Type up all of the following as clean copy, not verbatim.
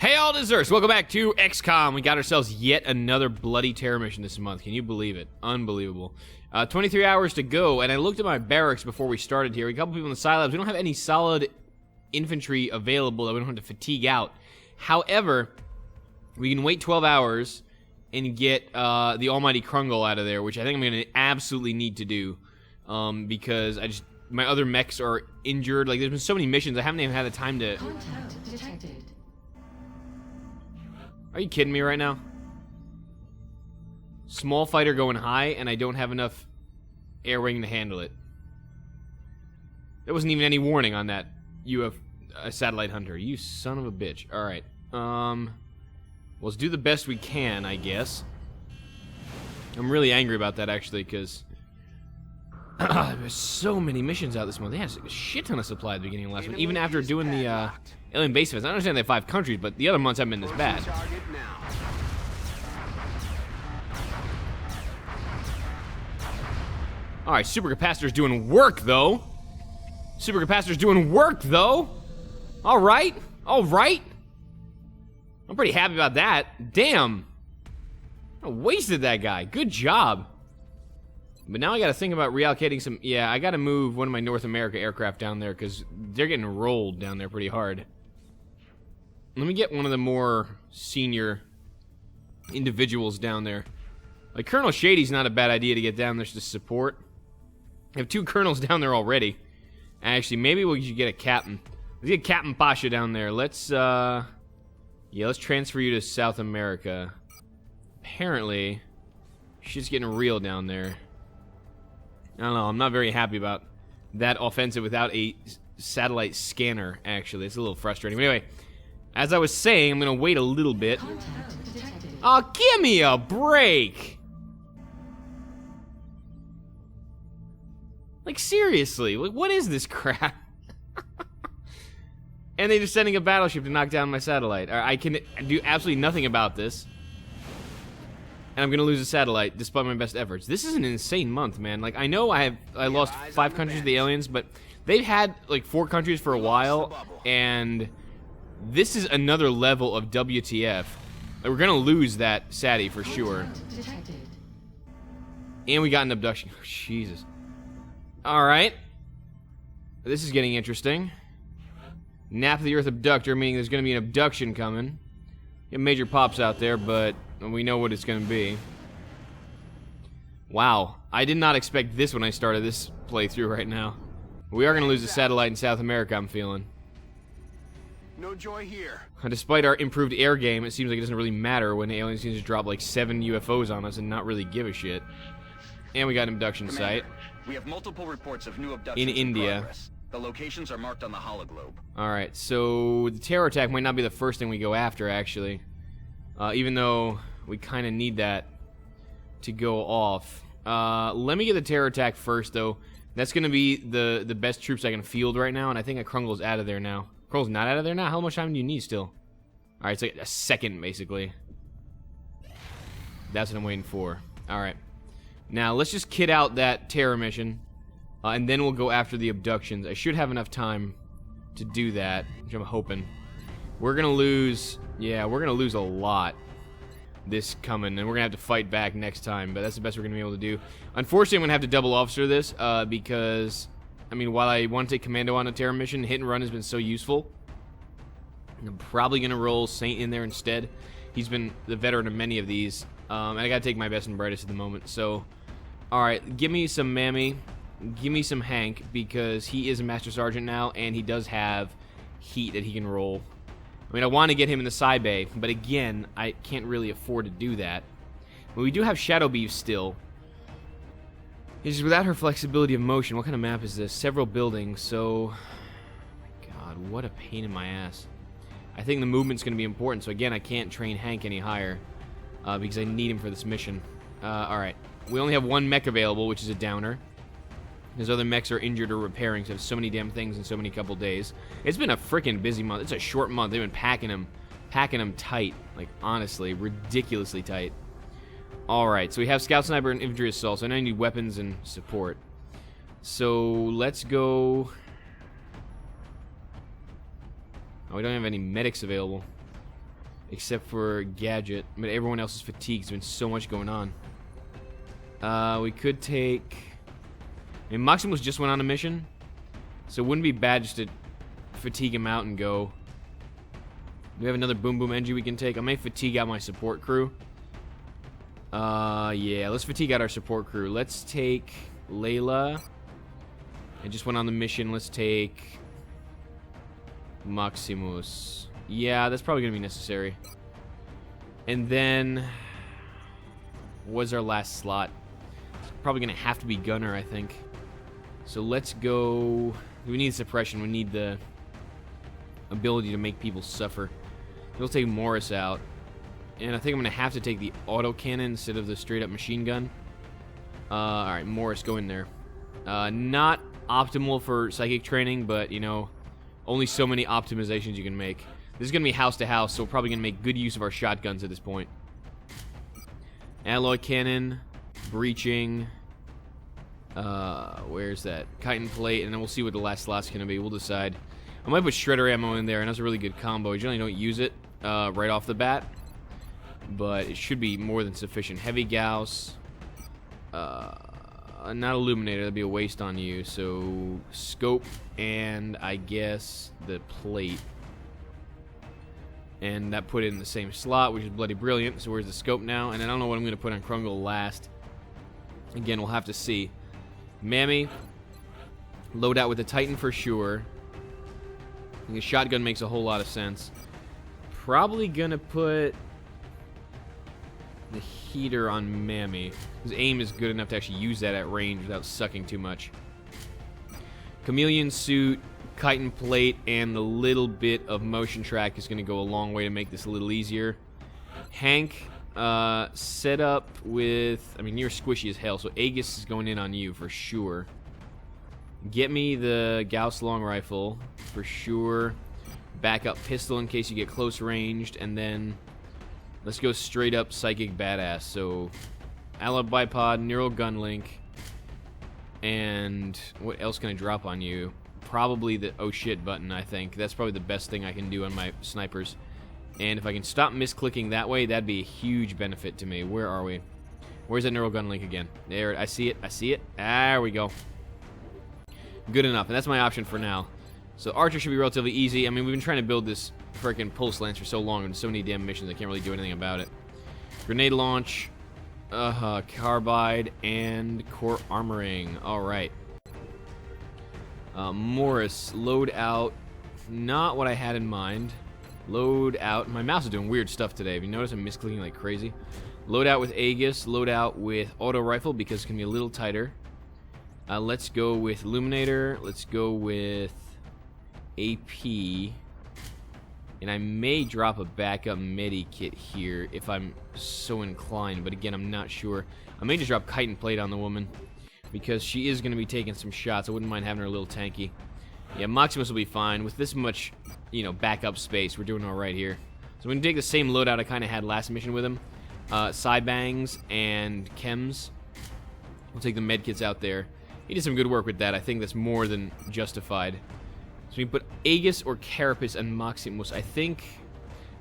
Hey all deserters, welcome back to XCOM. We got ourselves yet another bloody terror mission this month. Can you believe it? Unbelievable. 23 hours to go, and I looked at my barracks before we started here. We got a couple people in the Scilabs. We don't have any solid infantry available that we don't have to fatigue out. However, we can wait 12 hours and get the almighty Krungle out of there, which I think I'm going to absolutely need to do because my other mechs are injured. Like, there's been so many missions, I haven't even had the time to... Contact detected. Are you kidding me right now? Small fighter going high, and I don't have enough air wing to handle it. There wasn't even any warning on that satellite hunter. You son of a bitch. Alright. Let's do the best we can, I guess. I'm really angry about that, actually, because... there's so many missions out this month. They had a shit ton of supply at the beginning of last one. Even after doing the alien base events. I understand they have 5 countries, but the other months haven't been this bad. Alright, supercapacitor's doing work, though. Supercapacitor's doing work, though. Alright. Alright. I'm pretty happy about that. Damn. I wasted that guy. Good job. But now I gotta think about reallocating some... Yeah, I gotta move one of my North America aircraft down there, because they're getting rolled down there pretty hard. Let me get one of the more senior individuals down there. Like, Colonel Shady's not a bad idea to get down there to support. I have 2 colonels down there already. Actually, maybe we should get a captain. Let's get Captain Pasha down there. Let's, yeah, let's transfer you to South America. Apparently, shit's getting real down there. I don't know, I'm not very happy about that offensive without a satellite scanner, actually. It's a little frustrating. But anyway, as I was saying, I'm going to wait a little bit. Oh, give me a break! Like, seriously, what is this crap? And they're just sending a battleship to knock down my satellite. I can do absolutely nothing about this. And I'm gonna lose a satellite despite my best efforts. This is an insane month, man. Like, I know I lost 5 countries to the aliens, but they've had like 4 countries for a while, and this is another level of WTF. Like, we're gonna lose that SATI for sure. And we got an abduction. Oh, Jesus. Alright. This is getting interesting. Nap of the Earth abductor, meaning there's gonna be an abduction coming. Get major pops out there, but we know what it's going to be. Wow. I did not expect this when I started this playthrough right now. We are going to lose a satellite in South America, I'm feeling. No joy here. Despite our improved air game, it seems like it doesn't really matter when the aliens can just drop like 7 UFOs on us and not really give a shit. And we got an abduction site. We have multiple reports of new abductions in India. Progress. The locations are marked on the hologlobe. Alright, so the terror attack might not be the first thing we go after, actually. Even though we kind of need that to go off. Let me get the terror attack first, though. That's going to be the best troops I can field right now, and I think Krungle's out of there now. Krungle's not out of there now? How much time do you need still? Alright, it's like a second, basically. That's what I'm waiting for. Alright. Now, let's just kit out that terror mission, and then we'll go after the abductions. I should have enough time to do that, which I'm hoping. We're going to lose... Yeah, we're going to lose a lot this coming, and we're going to have to fight back next time, but that's the best we're going to be able to do. Unfortunately, I'm going to have to double officer this, because, I mean, while I want to take commando on a terror mission, hit and run has been so useful. I'm probably going to roll Saint in there instead. He's been the veteran of many of these, and I got to take my best and brightest at the moment, so... Alright, give me some Mammy, give me some Hank, because he is a Master Sergeant now, and he does have heat that he can roll. I mean, I want to get him in the Sci Bay, but again, I can't really afford to do that. But we do have Shadow Beef still. It's just without her flexibility of motion. What kind of map is this? Several buildings, so... My God, what a pain in my ass. I think the movement's going to be important, so again, I can't train Hank any higher, because I need him for this mission. Alright. We only have 1 mech available, which is a downer. His other mechs are injured or repairing, so I have so many damn things in so many couple days. It's been a freaking busy month. It's a short month. They've been packing them tight. Like, honestly, ridiculously tight. Alright, so we have Scout Sniper and Infantry Assault, so I need weapons and support. So, let's go... Oh, we don't have any medics available. except for Gadget. But everyone else is fatigued. There's been so much going on. We could take... I mean, Maximus just went on a mission, so it wouldn't be bad just to fatigue him out and go. We have another Boom Boom NG we can take. I may fatigue out my support crew. Yeah, let's fatigue out our support crew. Let's take Layla. I just went on the mission. Let's take Maximus. Yeah, that's probably going to be necessary. And then, what's our last slot? It's probably going to have to be Gunner, I think. So let's go... We need suppression. We need the ability to make people suffer. We'll take Morris out. And I think I'm going to have to take the autocannon instead of the straight-up machine gun. Alright, Morris, go in there. Not optimal for psychic training, but, you know, only so many optimizations you can make. This is going to be house to house, so we're probably going to make good use of our shotguns at this point. Alloy cannon, breaching... where's that? Kite and plate, and then we'll see what the last slot's gonna be. We'll decide. I might put shredder ammo in there, and that's a really good combo. I generally don't use it right off the bat, but it should be more than sufficient. Heavy Gauss, not illuminator, that'd be a waste on you. So scope, and I guess the plate, and that put it in the same slot, which is bloody brilliant. So where's the scope now? And I don't know what I'm gonna put on Krungle last. Again, we'll have to see. Mammy, load out with the Titan for sure. I think a shotgun makes a whole lot of sense. Probably gonna put the heater on Mammy. His aim is good enough to actually use that at range without sucking too much. Chameleon suit, kite and plate, and the little bit of motion track is gonna go a long way to make this a little easier. Hank, set up with... I mean, you're squishy as hell, so Aegis is going in on you for sure. Get me the Gauss long rifle for sure. Backup pistol in case you get close ranged, and then let's go straight up psychic badass. So, allied bipod, neural gun link, and what else can I drop on you? Probably the oh shit button, I think. That's probably the best thing I can do on my snipers. And if I can stop misclicking that way, that'd be a huge benefit to me. Where are we? Where's that neural gun link again? There, I see it. I see it. There we go. Good enough, and that's my option for now. So Archer should be relatively easy. I mean, we've been trying to build this freaking pulse lance for so long and so many damn missions, I can't really do anything about it. Grenade launch, carbide, and core armoring. All right. Morris, load out. Not what I had in mind. Load out. My mouse is doing weird stuff today. Have you noticed I'm misclicking like crazy? Load out with Aegis. Load out with auto rifle because it's going to be a little tighter. Let's go with Illuminator. Let's go with AP. And I may drop a backup medi kit here if I'm so inclined. But again, I'm not sure. I may just drop kite and plate on the woman because she is going to be taking some shots. I wouldn't mind having her a little tanky. Yeah, Maximus will be fine. With this much, you know, backup space, we're doing alright here. So we're going to take the same loadout I kind of had last mission with him. Side bangs and chems. We'll take the medkits out there. He did some good work with that. I think that's more than justified. So we put Aegis or Carapace and Maximus. I think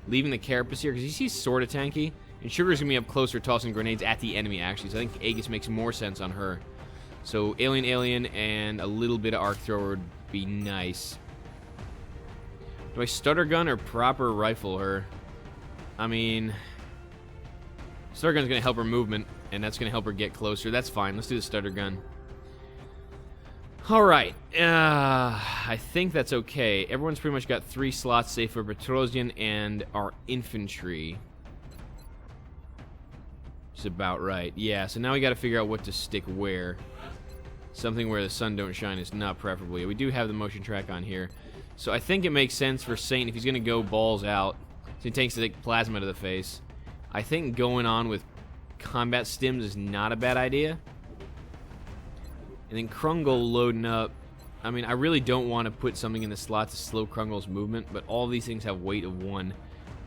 leaving the Carapace here, because he's sort of tanky. And Sugar's going to be up closer tossing grenades at the enemy, actually. So I think Aegis makes more sense on her. So Alien, and a little bit of Arc Thrower would be nice. Do I stutter gun or proper rifle her? I mean, stutter gun's going to help her movement, and that's going to help her get closer. That's fine. Let's do the stutter gun. Alright, I think that's okay. Everyone's pretty much got 3 slots save for Petrosian and our infantry. Which is about right. Yeah, so now we got to figure out what to stick where. Something where the sun don't shine is not preferable. We do have the motion track on here. So I think it makes sense for Saint, if he's going to go balls out, so he takes the plasma to the face. I think going on with combat stims is not a bad idea. And then Krungle loading up. I mean, I really don't want to put something in the slot to slow Krungle's movement, but all these things have weight of 1,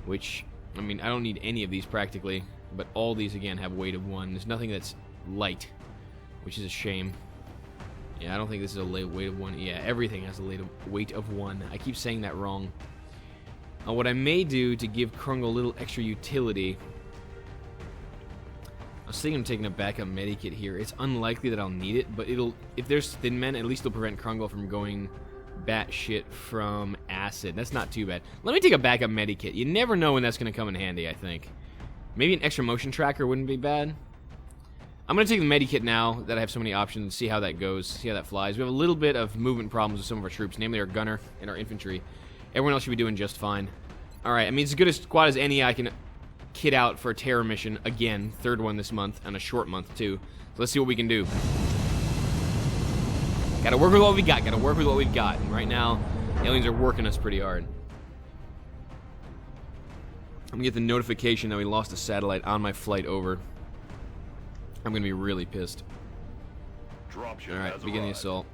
which, I mean, I don't need any of these practically, but all these, again, have weight of 1. There's nothing that's light, which is a shame. Yeah, I don't think this is a weight of 1. Yeah, everything has a weight of 1. I keep saying that wrong. What I may do to give Krungle a little extra utility... I was thinking of taking a backup medikit here. It's unlikely that I'll need it, but it'll... If there's thin men, at least it'll prevent Krungle from going batshit from acid. That's not too bad. Let me take a backup medikit. You never know when that's going to come in handy, I think. Maybe an extra motion tracker wouldn't be bad. I'm going to take the medikit now that I have so many options and see how that goes, see how that flies. We have a little bit of movement problems with some of our troops, namely our gunner and our infantry. Everyone else should be doing just fine. Alright, I mean, it's as good a squad as any I can kit out for a terror mission. Again, third one this month, and a short month, too. So let's see what we can do. Gotta work with what we got, And right now, aliens are working us pretty hard. I'm gonna get the notification that we lost a satellite on my flight over. I'm gonna be really pissed. Alright, begin the assault.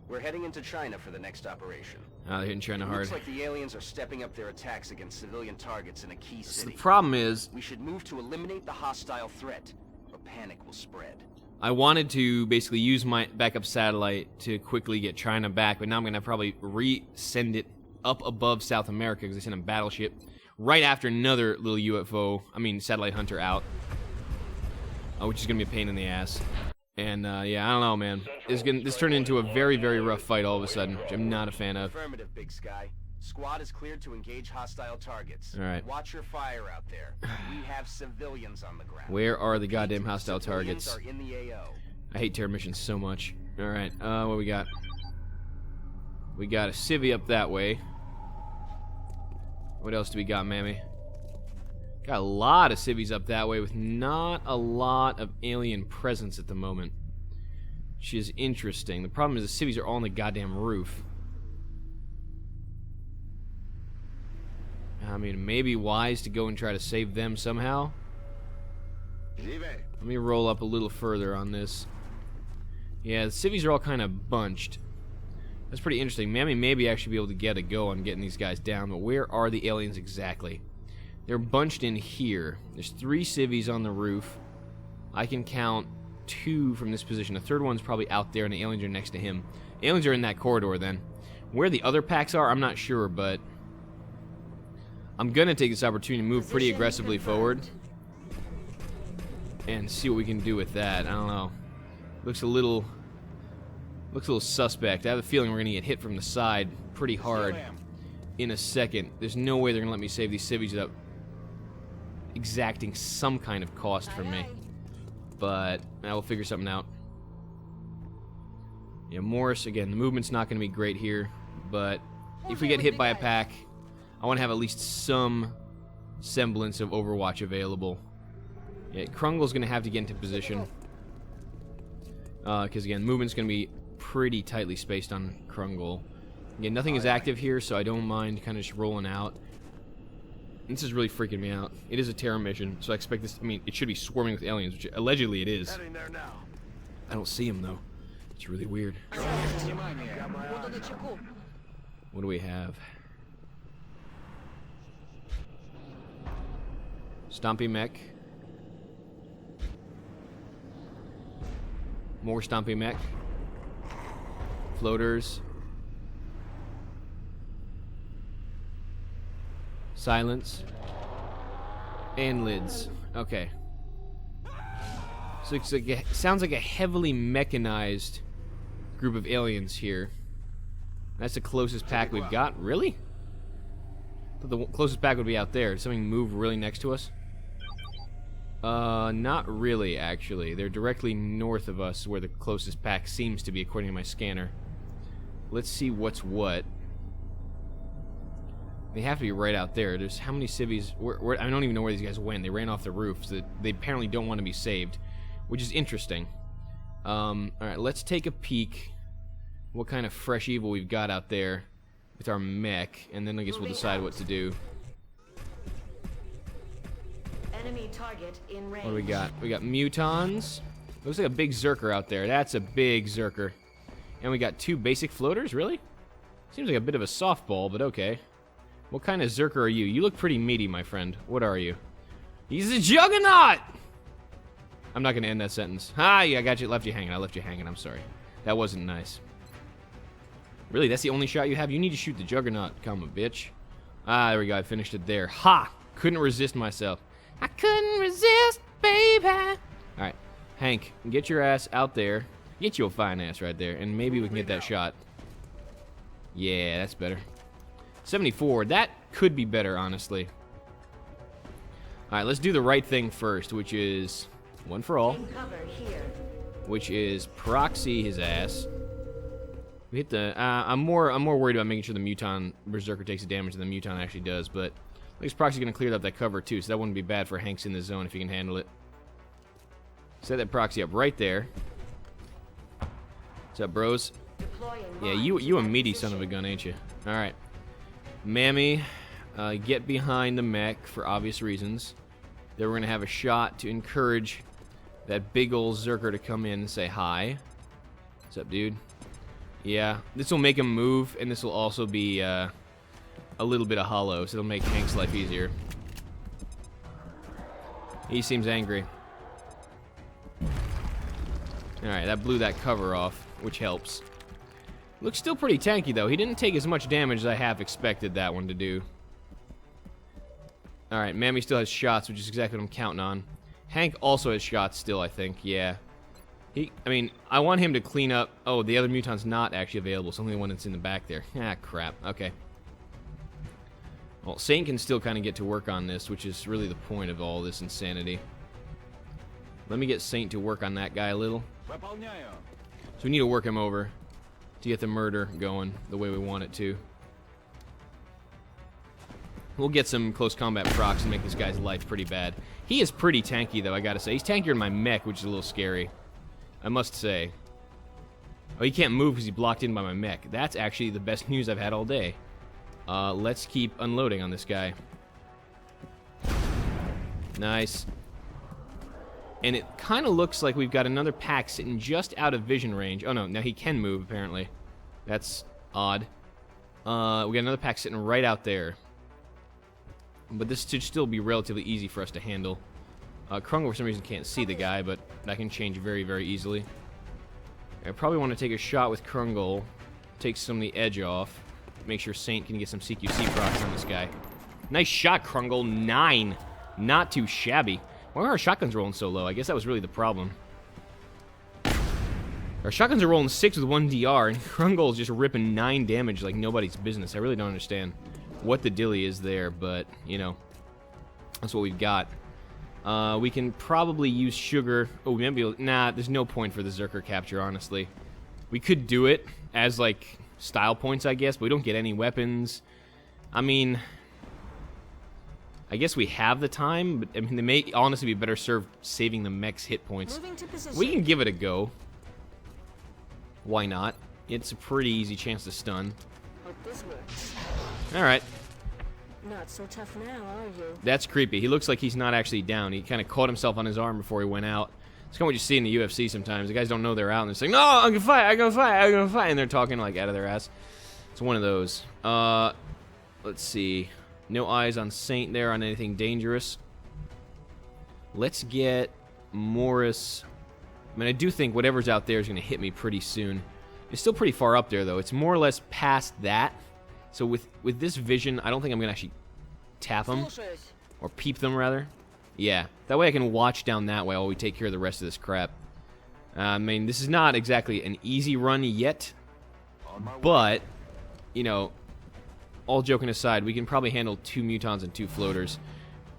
We're heading into China for the next operation. They're hitting China hard. Looks like the aliens are stepping up their attacks against civilian targets in a key So city. the problem is, We should move to eliminate the hostile threat, or panic will spread. I wanted to basically use my backup satellite to quickly get China back, but now I'm gonna probably re-send it up above South America because they sent a battleship right after another little UFO, satellite hunter out, which is gonna be a pain in the ass. And yeah, I don't know, man. This turned into a very, very rough fight all of a sudden, which I'm not a fan of. Affirmative, Big Sky. Squad is cleared to engage hostile targets. All right. Watch your fire out there. We have civilians on the ground. Where are the goddamn hostile Civilians targets? are in the AO. I hate terror missions so much. All right, what we got? We got a civvy up that way. What else do we got, mammy? Got a lot of civvies up that way with not a lot of alien presence at the moment. Which is interesting. The problem is the civvies are all on the goddamn roof. I mean, maybe wise to go and try to save them somehow. Let me roll up a little further on this. Yeah, the civvies are all kind of bunched. That's pretty interesting. Mammy maybe actually be able to get a go on getting these guys down, but where are the aliens exactly? They're bunched in here. There's 3 civvies on the roof. I can count 2 from this position. The third one's probably out there, and the aliens are next to him. Aliens are in that corridor, then. Where the other packs are, I'm not sure, but I'm going to take this opportunity to move pretty aggressively forward and see what we can do with that. I don't know. Looks a little suspect. I have a feeling we're going to get hit from the side pretty hard in a second. There's no way they're going to let me save these civvies without exacting some kind of cost from me. But I will figure something out. Yeah, Morris, again, the movement's not going to be great here, but if we get hit by a pack, I want to have at least some semblance of Overwatch available. Yeah, Krungle's going to have to get into position. Because, again, movement's going to be pretty tightly spaced on Krungle. Again, nothing is active here, so I don't mind kind of just rolling out. This is really freaking me out. It is a terror mission, so I expect this... it should be swarming with aliens, which allegedly it is. I don't see them, though. It's really weird. What do we have? Stompy mech. More Stompy mech. Floaters. Silence. And lids. Okay. So it's like sounds like a heavily mechanized group of aliens here. That's the closest pack we've got. Really? I thought the closest pack would be out there. Did something move really next to us? Not really, actually. They're directly north of us, where the closest pack seems to be, according to my scanner. Let's see what's what. They have to be right out there. There's how many civvies... I don't even know where these guys went. They ran off the roof, so they apparently don't want to be saved, which is interesting. Alright, let's take a peek what kind of fresh evil we've got out there with our mech, and then I guess we'll decide what to do. Enemy target in range. What do we got? We got mutons. Looks like a big Zerker out there. That's a big Zerker. And we got 2 basic floaters, really? Seems like a bit of a softball, but okay. What kind of Zerker are you? You look pretty meaty, my friend. What are you? He's a juggernaut! I'm not going to end that sentence. Hi, I got you. Left you hanging. I left you hanging. I'm sorry. That wasn't nice. Really, that's the only shot you have? You need to shoot the Juggernaut, comma, bitch. Ah, there we go. I finished it there. Ha! Couldn't resist myself. I couldn't resist, baby. All right, Hank, get your ass out there. Get your fine ass right there, and maybe we can get that shot. Yeah, that's better. 74. That could be better, honestly. All right, let's do the right thing first, which is one for all. Cover here. Which is proxy his ass. We hit the. I'm more worried about making sure the Muton Berserker takes the damage than the Muton actually does, but at least proxy's gonna clear up that cover too, so that wouldn't be bad for Hank's in the zone if he can handle it. Set that proxy up right there. What's up, bros? Yeah, you a meaty son of a gun, ain't you? All right, Mammy, get behind the mech for obvious reasons. Then we're gonna have a shot to encourage that big old Zerker to come in and say hi. What's up, dude? Yeah, this will make him move, and this will also be a little bit of hollow, so it'll make Hank's life easier. He seems angry. Alright, that blew that cover off, which helps. Looks still pretty tanky, though. He didn't take as much damage as I half expected that one to do. Alright, Mammy still has shots, which is exactly what I'm counting on. Hank also has shots still, I think, yeah. I mean, I want him to clean up. Oh, the other Muton's not actually available. It's only the one that's in the back there. Ah, crap. Okay. Well, Saint can still kind of get to work on this, which is really the point of all this insanity. Let me get Saint to work on that guy a little. So we need to work him over to get the murder going the way we want it to. We'll get some close combat procs and make this guy's life pretty bad. He is pretty tanky, though, I gotta say. He's tankier than my mech, which is a little scary. I must say. Oh, he can't move because he's blocked in by my mech. That's actually the best news I've had all day. Let's keep unloading on this guy. Nice. And it kind of looks like we've got another pack sitting just out of vision range. Oh, no. Now he can move, apparently. That's odd. We got another pack sitting right out there. But this should still be relatively easy for us to handle. Krungle, for some reason, can't see the guy, but that can change very, very easily. I probably want to take a shot with Krungle, take some of the edge off, make sure Saint can get some CQC procs on this guy. Nice shot, Krungle. 9. Not too shabby. Why are our shotguns rolling so low? I guess that was really the problem. Our shotguns are rolling 6 with 1 DR, and Krungle is just ripping 9 damage like nobody's business. I really don't understand what the dilly is there, but, you know, that's what we've got. We can probably use sugar. Oh, we might be able... Nah, there's no point for the Zerker capture, honestly. We could do it as, like, style points, I guess, but we don't get any weapons. I mean... I guess we have the time, but I mean, they may honestly be better served saving the mech's hit points. We can give it a go. Why not? It's a pretty easy chance to stun. Hope this works. Alright. Not so tough now, are you? That's creepy. He looks like he's not actually down. He kind of caught himself on his arm before he went out. It's kind of what you see in the UFC sometimes. The guys don't know they're out, and they're saying, "No, I'm gonna fight, I'm gonna fight, I'm gonna fight," and they're talking like out of their ass. It's one of those. Let's see. No eyes on Saint there on anything dangerous. Let's get Morris. I mean, I do think whatever's out there is going to hit me pretty soon. It's still pretty far up there, though. It's more or less past that. So with this vision, I don't think I'm going to actually tap them. Or peep them, rather. Yeah. That way I can watch down that way while we take care of the rest of this crap. I mean, this is not exactly an easy run yet. But, you know... All joking aside, we can probably handle 2 Mutons and 2 floaters.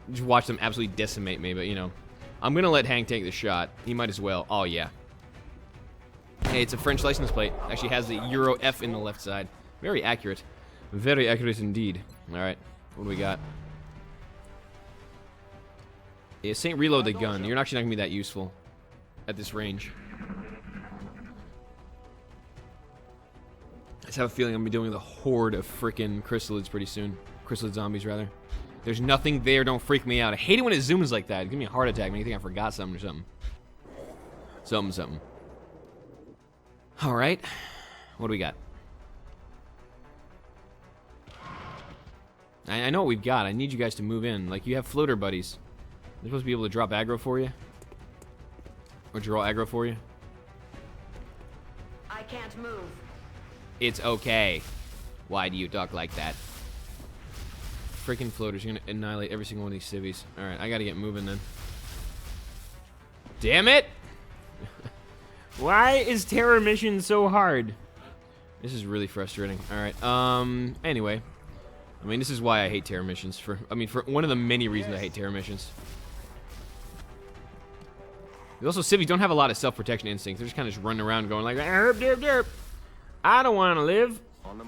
Just watch them absolutely decimate me, but, you know. I'm going to let Hank take the shot. He might as well. Oh, yeah. Hey, it's a French license plate. Actually has the Euro F in the left side. Very accurate. Very accurate indeed. Alright, what do we got? Yeah, Saint, reload the gun. You're actually not going to be that useful at this range. I just have a feeling I'm going to be dealing with a horde of frickin' chrysalids pretty soon. Chrysalid zombies, rather. There's nothing there. Don't freak me out. I hate it when it zooms like that. Give me a heart attack when you think I forgot something or something. Something. Alright. What do we got? I know what we've got. I need you guys to move in. Like, you have floater buddies. They're supposed to be able to drop aggro for you? Or draw aggro for you? I can't move. It's okay. Why do you talk like that? Freaking floaters. You're gonna annihilate every single one of these civvies. Alright, I gotta get moving then. Damn it! Why is terror mission so hard? This is really frustrating. Alright, anyway. I mean, this is why I hate terror missions. For one of the many reasons I hate terror missions. Also, civvies don't have a lot of self-protection instincts. They're just kind of running around going like, derp, derp, derp. I don't want to live.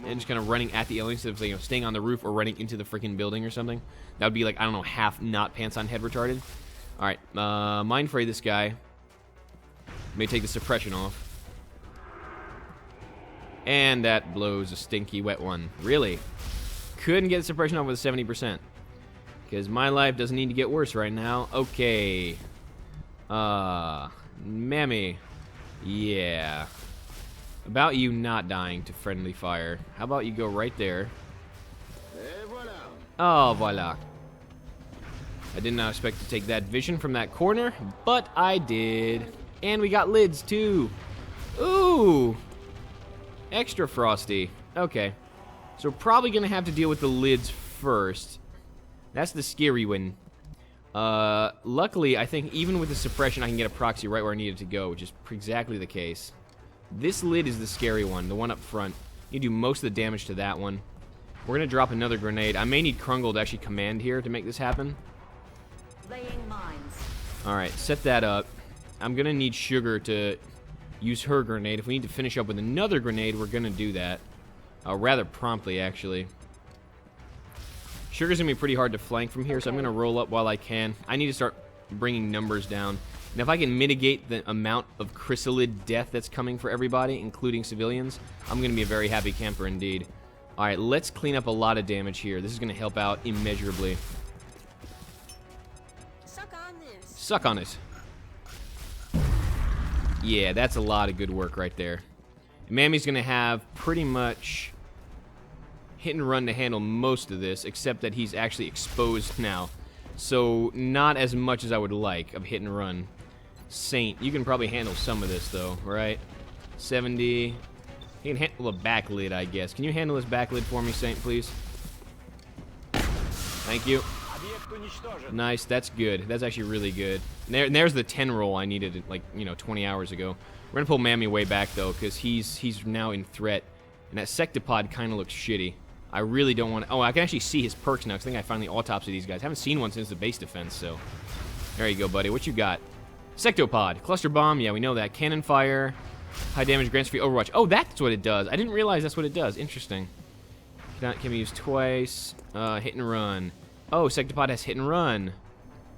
And just kind of running at the aliens instead of, staying on the roof or running into the freaking building or something. That would be like, I don't know, half not pants on head retarded. Alright, mind fray this guy. May take the suppression off. And that blows a stinky wet one. Really? Couldn't get the suppression off with 70%. Because my life doesn't need to get worse right now. Okay. Mammy. Yeah. About you not dying to friendly fire. How about you go right there? Oh, voila. I did not expect to take that vision from that corner, but I did. And we got lids, too. Ooh. Extra frosty. Okay. So we're probably going to have to deal with the lids first. That's the scary one. Luckily, I think even with the suppression, I can get a proxy right where I need it to go, which is exactly the case. This lid is the scary one, the one up front. You do most of the damage to that one. We're going to drop another grenade. I may need Krungle to actually command here to make this happen. Laying mines. Alright, set that up. I'm going to need Sugar to use her grenade. If we need to finish up with another grenade, we're going to do that. Rather promptly, actually. Sugar's going to be pretty hard to flank from here, so I'm going to roll up while I can. I need to start bringing numbers down. And if I can mitigate the amount of chrysalid death that's coming for everybody, including civilians, I'm going to be a very happy camper indeed. Alright, let's clean up a lot of damage here. This is going to help out immeasurably. Suck on this. Suck on it. Yeah, that's a lot of good work right there. And Mammy's going to have pretty much hit and run to handle most of this, except that he's actually exposed now. So, not as much as I would like of hit and run. Saint, you can probably handle some of this, though, right? 70. He can handle a back lid, I guess. Can you handle this back lid for me, Saint, please? Thank you. Nice, that's good. That's actually really good. And there's the 10 roll I needed, like, 20 hours ago. We're going to pull Mammy way back, though, because he's now in threat. And that Sectopod kind of looks shitty. I really don't want to... Oh, I can actually see his perks now, because I think I finally autopsy these guys. I haven't seen one since the base defense, so... There you go, buddy. What you got? Sectopod. Cluster bomb. Yeah, we know that. Cannon fire. High damage grants free overwatch. Oh, that's what it does. I didn't realize that's what it does. Interesting. Can be used twice. Hit and run. Oh, Sectopod has hit and run.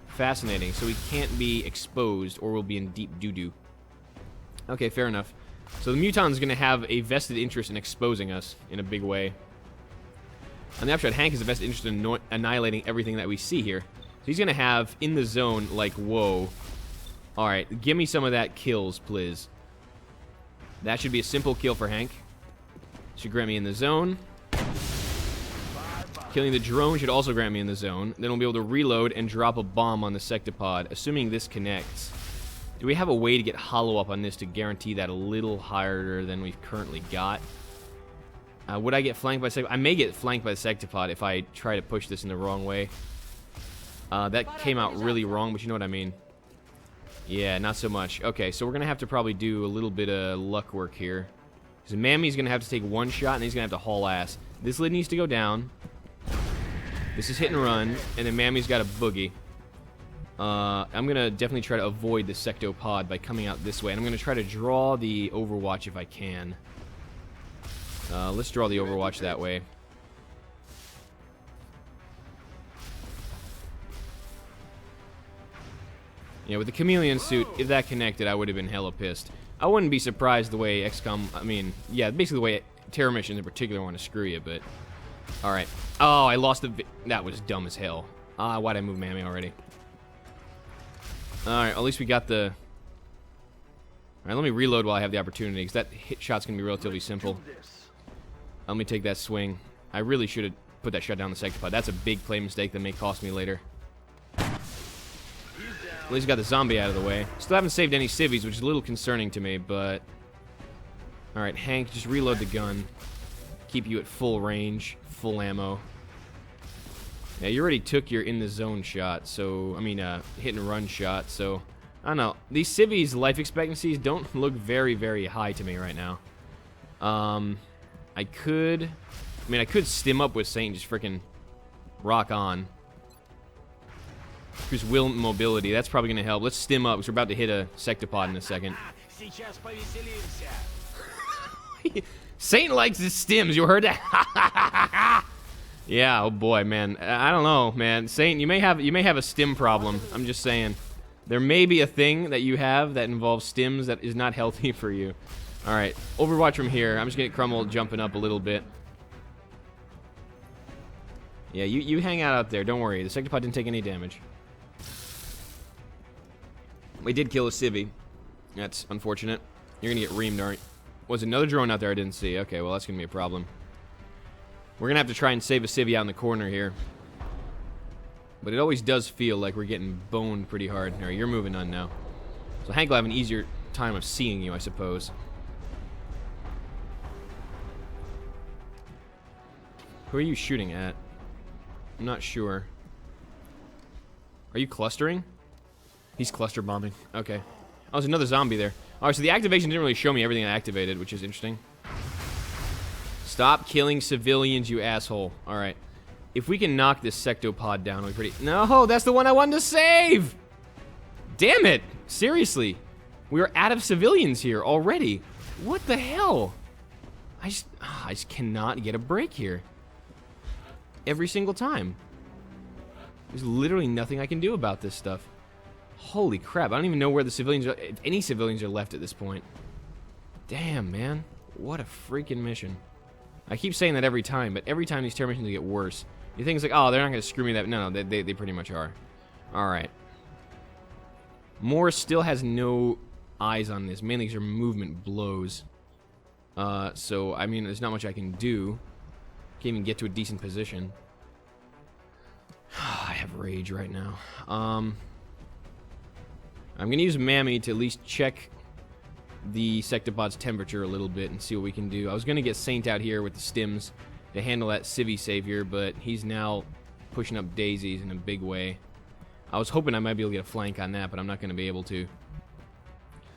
Fascinating. So he can't be exposed, or we'll be in deep doo-doo. Okay, fair enough. So the Muton's going to have a vested interest in exposing us in a big way. On the upshot, Hank has a vested interest in annihilating everything that we see here. So he's going to have, in the zone, like, whoa. Alright, give me some of that kills, please. That should be a simple kill for Hank. Should grant me in the zone. Killing the drone should also grant me in the zone. Then we'll be able to reload and drop a bomb on the Sectopod, assuming this connects. Do we have a way to get hollow up on this to guarantee that a little higher than we've currently got? Would I get flanked by the Sectopod? I may get flanked by the Sectopod if I try to push this in the wrong way. That came out really wrong, but you know what I mean. Yeah, not so much. Okay, so we're going to have to probably do a little bit of luck work here. Because Mammy's going to have to take one shot, and he's going to have to haul ass. This lid needs to go down. This is hit and run, and then Mammy's got a boogie. I'm going to definitely try to avoid the Sectopod by coming out this way. And I'm going to try to draw the Overwatch if I can. Let's draw the Overwatch that way. Yeah, with the chameleon suit, if that connected, I would have been hella pissed. I wouldn't be surprised the way XCOM, I mean, yeah, basically the way terror missions in particular want to screw you, but... Alright. Oh, I lost the... That was dumb as hell. Why'd I move Mammy already? Alright, at least we got the... Alright, let me reload while I have the opportunity, because that hit shot's going to be relatively simple. Let me take that swing. I really should have put that shot down the Sectopod. That's a big play mistake that may cost me later. At least got the zombie out of the way. Still haven't saved any civvies, which is a little concerning to me, but... Alright, Hank, just reload the gun. Keep you at full range, full ammo. Yeah, you already took your in-the-zone shot, so... I mean, hit-and-run shot, so... I don't know. These civvies' life expectancies don't look very, very high to me right now. I could stim up with Saint, just freaking rock on. Here's will mobility. That's probably going to help. Let's stim up, because we're about to hit a Sectopod in a second. Saint likes his stims. You heard that? Yeah, oh boy, man. I don't know, man. Saint, you may have a stim problem. I'm just saying. There may be a thing that you have that involves stims that is not healthy for you. Alright, Overwatch from here. I'm just going to get Crumble jumping up a little bit. Yeah, you hang out there. Don't worry. The Sectopod didn't take any damage. We did kill a civvy. That's unfortunate. You're going to get reamed, aren't you? Was another drone out there I didn't see? Okay, well, that's going to be a problem. We're going to have to try and save a civvy out in the corner here. But it always does feel like we're getting boned pretty hard. Alright, you're moving on now. So Hank will have an easier time of seeing you, I suppose. Who are you shooting at? I'm not sure. Are you clustering? He's cluster bombing. Okay. Oh, there's another zombie there. Alright, so the activation didn't really show me everything I activated, which is interesting. Stop killing civilians, you asshole. Alright. If we can knock this Sectopod down, we're pretty... No, that's the one I wanted to save! Damn it! Seriously. We are out of civilians here already. What the hell? I just cannot get a break here. Every single time. There's literally nothing I can do about this stuff. Holy crap, I don't even know where the civilians are, if any civilians are left at this point. Damn, man. What a freaking mission. I keep saying that every time, but every time these terror missions get worse. You think it's like, oh, they're not going to screw me that... No, they pretty much are. Alright. Morris still has no eyes on this, mainly because her movement blows. So, I mean, there's not much I can do. Can't even get to a decent position. I have rage right now. I'm going to use Mammy to at least check the Sectopod's temperature a little bit and see what we can do. I was going to get Saint out here with the stims to handle that civvy savior, but he's now pushing up daisies in a big way. I was hoping I might be able to get a flank on that, but I'm not going to be able to.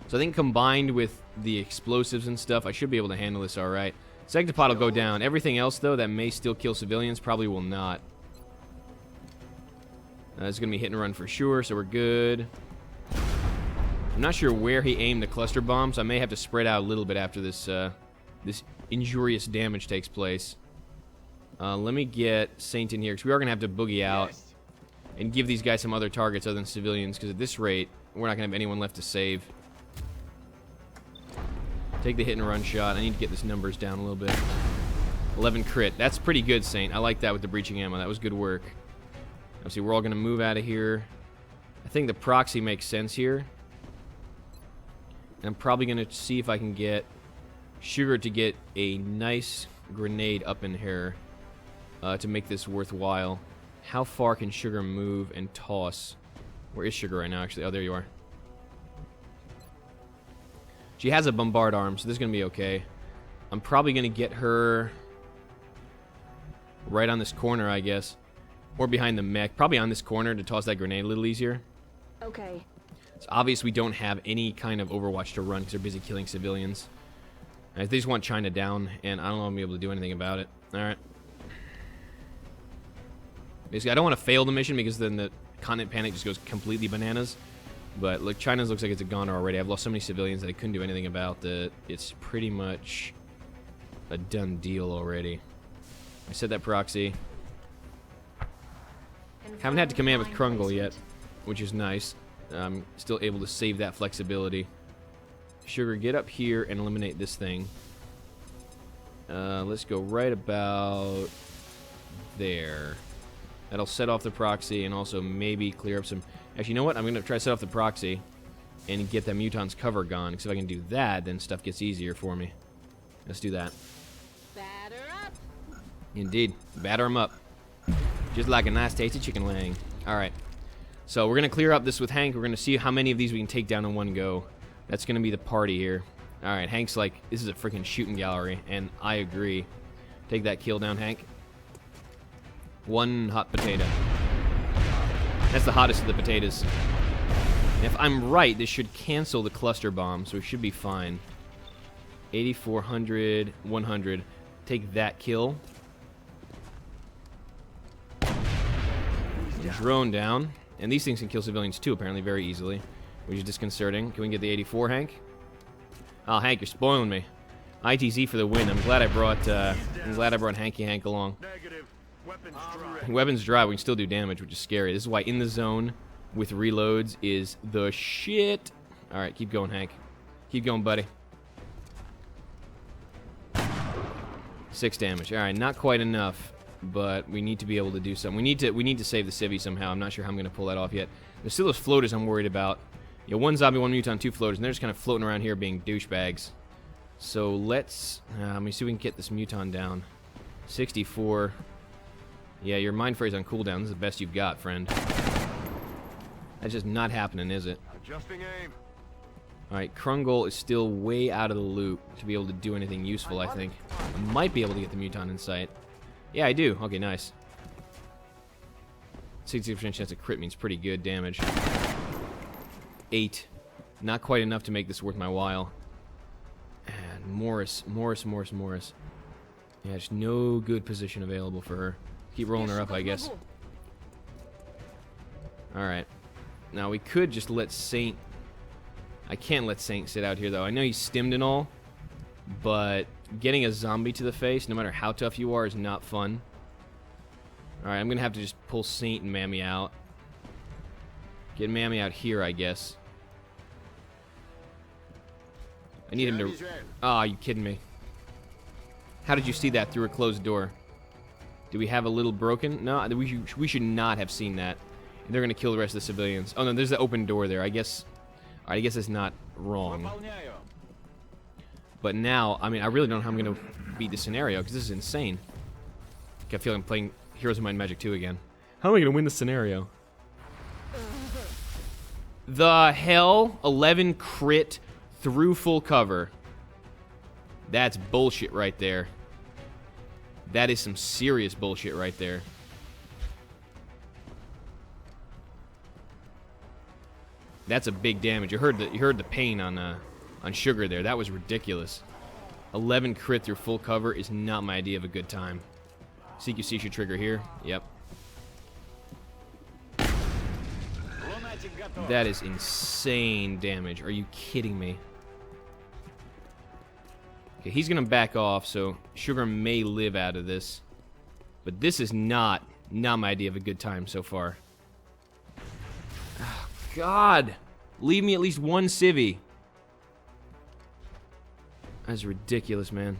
So I think combined with the explosives and stuff, I should be able to handle this alright. Sectopod will go down. Everything else, though, that may still kill civilians probably will not. It's going to be hit and run for sure, so we're good. I'm not sure where he aimed the cluster bomb, so I may have to spread out a little bit after this this injurious damage takes place. Let me get Saint in here, because we are going to have to boogie out and give these guys some other targets other than civilians, because at this rate, we're not going to have anyone left to save. Take the hit and run shot. I need to get this numbers down a little bit. 11 crit. That's pretty good, Saint. I like that with the breaching ammo. That was good work. Obviously, we're all going to move out of here. I think the proxy makes sense here. And I'm probably going to see if I can get Sugar to get a nice grenade up in here to make this worthwhile. How far can Sugar move and toss? Where is Sugar right now, actually? Oh, there you are. She has a bombard arm, so this is going to be okay. I'm probably going to get her right on this corner, I guess. Or behind the mech. Probably on this corner to toss that grenade a little easier. Okay. It's obvious we don't have any kind of Overwatch to run because they're busy killing civilians. They just want China down, and I don't know if I'll be able to do anything about it. Alright. Basically, I don't want to fail the mission because then the continent panic just goes completely bananas. But look, China's looks like it's a goner already. I've lost so many civilians that I couldn't do anything about that. It's pretty much a done deal already. I set that proxy. Haven't had to command with Krungle yet, which is nice. I'm still able to save that flexibility. Sugar, get up here and eliminate this thing. Let's go right about there. That'll set off the proxy and also maybe clear up some... Actually, you know what? I'm going to try to set off the proxy and get that Muton's cover gone. Because if I can do that, then stuff gets easier for me. Let's do that. Batter up. Indeed. Batter him up. Just like a nice tasty chicken wing. Alright. So we're going to clear up this with Hank. We're going to see how many of these we can take down in one go. That's going to be the party here. Alright, Hank's like, this is a freaking shooting gallery, and I agree. Take that kill down, Hank. One hot potato. That's the hottest of the potatoes. If I'm right, this should cancel the cluster bomb, so we should be fine. 8400, 100. Take that kill. Drone down. And these things can kill civilians too, apparently, very easily. Which is disconcerting. Can we get the 84, Hank? Oh, Hank, you're spoiling me. ITZ for the win. I'm glad I brought Hanky Hank along. Negative. Weapons dry. Weapons dry, we can still do damage, which is scary. This is why in the zone with reloads is the shit. Alright, keep going, Hank. Keep going, buddy. 6 damage. Alright, not quite enough, but we need to be able to do something. We need to save the civvy somehow. I'm not sure how I'm going to pull that off yet. There's still those floaters I'm worried about. You know, 1 zombie, 1 muton, 2 floaters, and they're just kind of floating around here being douchebags. So let's... let me see if we can get this muton down. 64. Yeah, your mind phrase on cooldown. This is the best you've got, friend. That's just not happening, is it? Adjusting aim. Alright, Krungol is still way out of the loop to be able to do anything useful, I think. I might be able to get the muton in sight. Yeah, I do. Okay, nice. 60% chance of crit means pretty good damage. 8. Not quite enough to make this worth my while. And Morris. Yeah, there's no good position available for her. Keep rolling her up, I guess. Alright. Now, we could just let Saint... I can't let Saint sit out here, though. I know he's stimmed and all, but getting a zombie to the face, no matter how tough you are, is not fun. Alright, I'm going to have to just pull Saint and Mammy out. Get Mammy out here, I guess. I need him to... Oh, you kidding me? How did you see that through a closed door? Do we have a little broken? No, we should not have seen that. They're going to kill the rest of the civilians. Oh, no, there's the open door there. I guess... Alright, I guess it's not wrong. But now, I mean, I really don't know how I'm going to beat this scenario, because this is insane. I feel like I'm playing Heroes of Might and Magic 2 again. How am I going to win this scenario? The hell? 11 crit through full cover. That's bullshit right there. That is some serious bullshit right there. That's a big damage. You heard the pain on Sugar there. That was ridiculous. 11 crit through full cover is not my idea of a good time. CQC should trigger here. Yep. That is insane damage. Are you kidding me? Okay, he's gonna back off, so Sugar may live out of this. But this is not my idea of a good time so far. Oh, God! Leave me at least one civvy. That's ridiculous, man.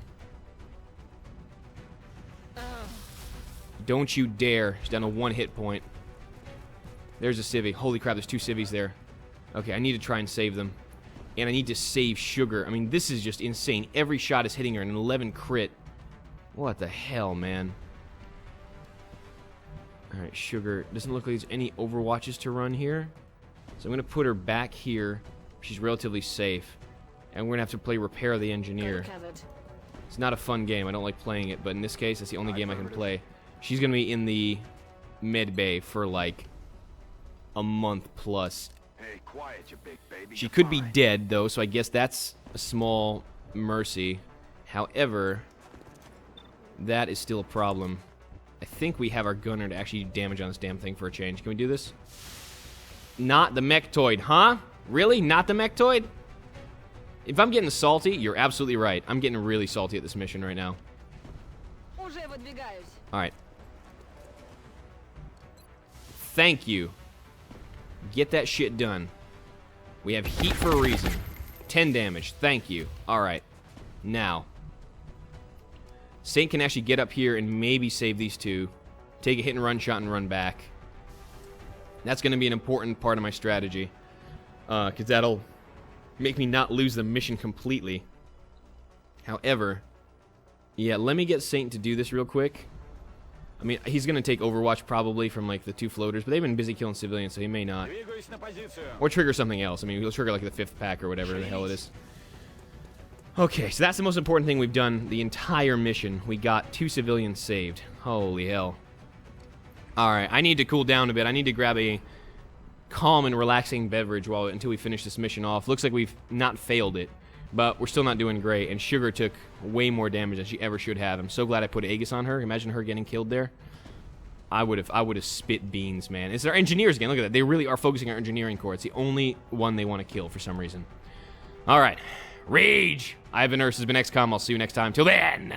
Don't you dare. She's down to 1 hit point. There's a civvy. Holy crap, there's 2 civvies there. Okay, I need to try and save them. And I need to save Sugar. I mean, this is just insane. Every shot is hitting her, an 11 crit. What the hell, man? Alright, Sugar. Doesn't look like there's any Overwatches to run here. So I'm going to put her back here. She's relatively safe. And we're going to have to play Repair the Engineer. It's not a fun game. I don't like playing it. But in this case, it's the only game I can play. She's going to be in the med bay for like a month plus. Hey, quiet, you big baby. She could be dead, though, so I guess that's a small mercy. However, that is still a problem. I think we have our gunner to actually do damage on this damn thing for a change. Can we do this? Not the Mechtoid, huh? Really? Not the Mechtoid? If I'm getting salty, you're absolutely right. I'm getting really salty at this mission right now. Alright. Thank you. Get that shit done. We have heat for a reason. 10 damage. Thank you. Alright. Now. Saint can actually get up here and maybe save these 2. Take a hit and run shot and run back. That's going to be an important part of my strategy. Because that'll make me not lose the mission completely. However, yeah, let me get Saint to do this real quick. I mean, he's going to take Overwatch probably from, like, the 2 floaters, but they've been busy killing civilians, so he may not. Or trigger something else. I mean, he'll trigger, like, the 5th pack or whatever the hell it is. Okay, so that's the most important thing we've done the entire mission. We got 2 civilians saved. Holy hell. Alright, I need to cool down a bit. I need to grab a calm and relaxing beverage until we finish this mission off. Looks like we've not failed it, but we're still not doing great, and Sugar took way more damage than she ever should have. I'm so glad I put Aegis on her. Imagine her getting killed there. I would have spit beans, man. It's their engineers again. Look at that. They really are focusing on engineering core. It's the only one they want to kill for some reason. Alright. Rage! I've been Nurse. This has been XCOM. I'll see you next time. Till then!